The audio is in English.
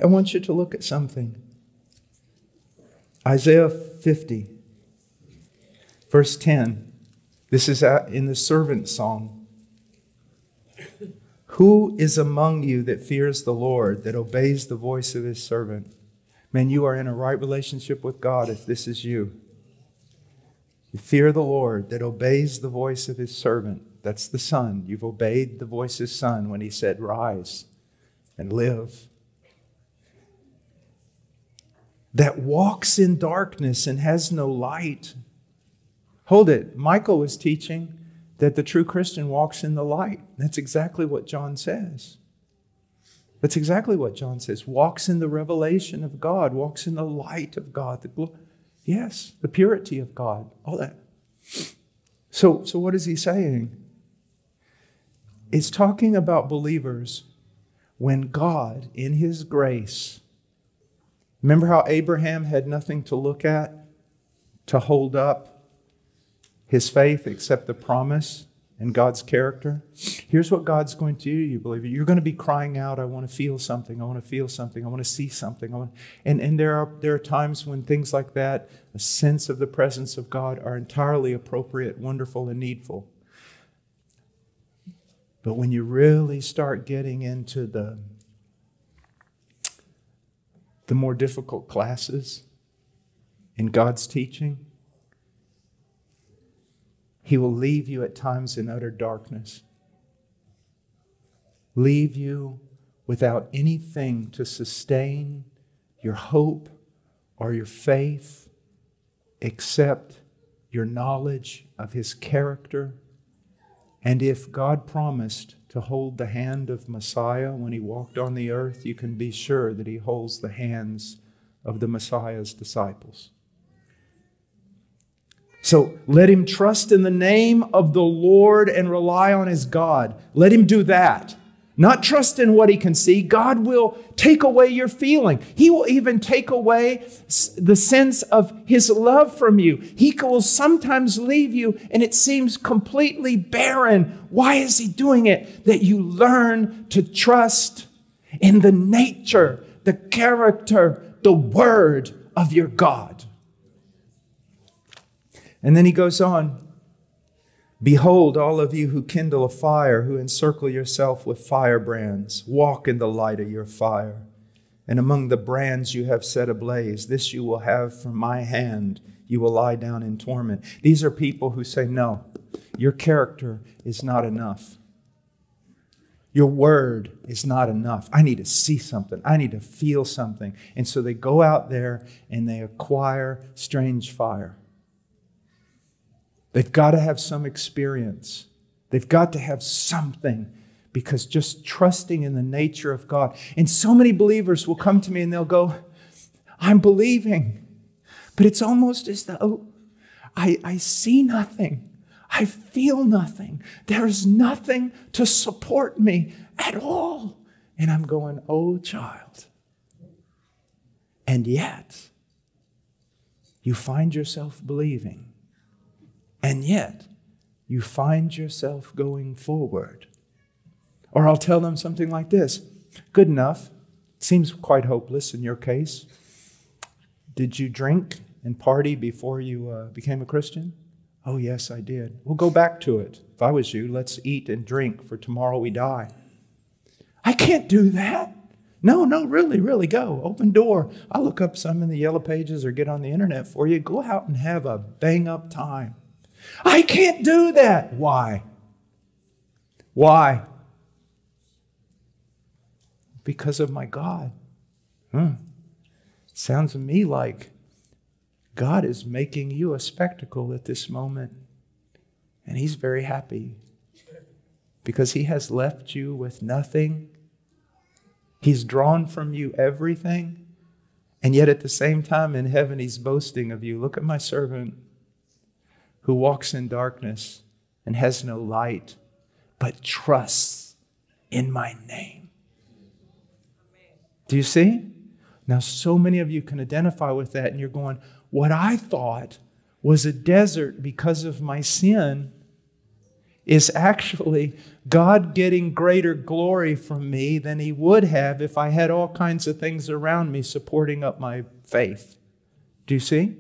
I want you to look at something. Isaiah 50, verse 10. This is in the servant song. Who is among you that fears the Lord, that obeys the voice of his servant? Man, you are in a right relationship with God if this is you. You fear the Lord, that obeys the voice of his servant. That's the Son. You've obeyed the voice of his Son when he said, rise and live. That walks in darkness and has no light. Hold it. Michael was teaching that the true Christian walks in the light. That's exactly what John says. That's exactly what John says. Walks in the revelation of God. Walks in the light of God. Yes, the purity of God. All that. So what is he saying? It's talking about believers when God, in his grace, remember how Abraham had nothing to look at, to hold up his faith except the promise and God's character? Here's what God's going to do, you believer. You're going to be crying out, I want to feel something, I want to feel something, I want to see something. And there are times when things like that, a sense of the presence of God, are entirely appropriate, wonderful, and needful. But when you really start getting into the more difficult classes in God's teaching, he will leave you at times in utter darkness. Leave you without anything to sustain your hope or your faith except your knowledge of his character. And if God promised to hold the hand of Messiah when he walked on the earth, you can be sure that he holds the hands of the Messiah's disciples. So let him trust in the name of the Lord and rely on his God. Let him do that. Not trust in what he can see. God will take away your feeling. He will even take away the sense of his love from you. He will sometimes leave you and it seems completely barren. Why is he doing it? That you learn to trust in the nature, the character, the word of your God. And then he goes on. Behold, all of you who kindle a fire, who encircle yourself with firebrands, walk in the light of your fire. And among the brands you have set ablaze, this you will have from my hand. You will lie down in torment. These are people who say, no, your character is not enough. Your word is not enough. I need to see something. I need to feel something. And so they go out there and they acquire strange fire. They've got to have some experience. They've got to have something, because just trusting in the nature of God. And so many believers will come to me and they'll go, I'm believing, but it's almost as though I see nothing. I feel nothing. There is nothing to support me at all. And I'm going, oh child. And yet, you find yourself believing. And yet, you find yourself going forward. Or I'll tell them something like this. Good enough. It seems quite hopeless in your case. Did you drink and party before you became a Christian? Oh, yes, I did. We'll go back to it. If I was you, let's eat and drink, for tomorrow we die. I can't do that. No, really go. Open door. I'll look up some in the yellow pages or get on the internet for you. Go out and have a bang-up time. I can't do that. Why? Why? Because of my God. Sounds to me like God is making you a spectacle at this moment. And he's very happy because he has left you with nothing. He's drawn from you everything. And yet at the same time in heaven, he's boasting of you. Look at my servant who walks in darkness and has no light, but trusts in my name. Do you see? Now, so many of you can identify with that, and you're going, what I thought was a desert because of my sin is actually God getting greater glory from me than He would have if I had all kinds of things around me supporting up my faith. Do you see?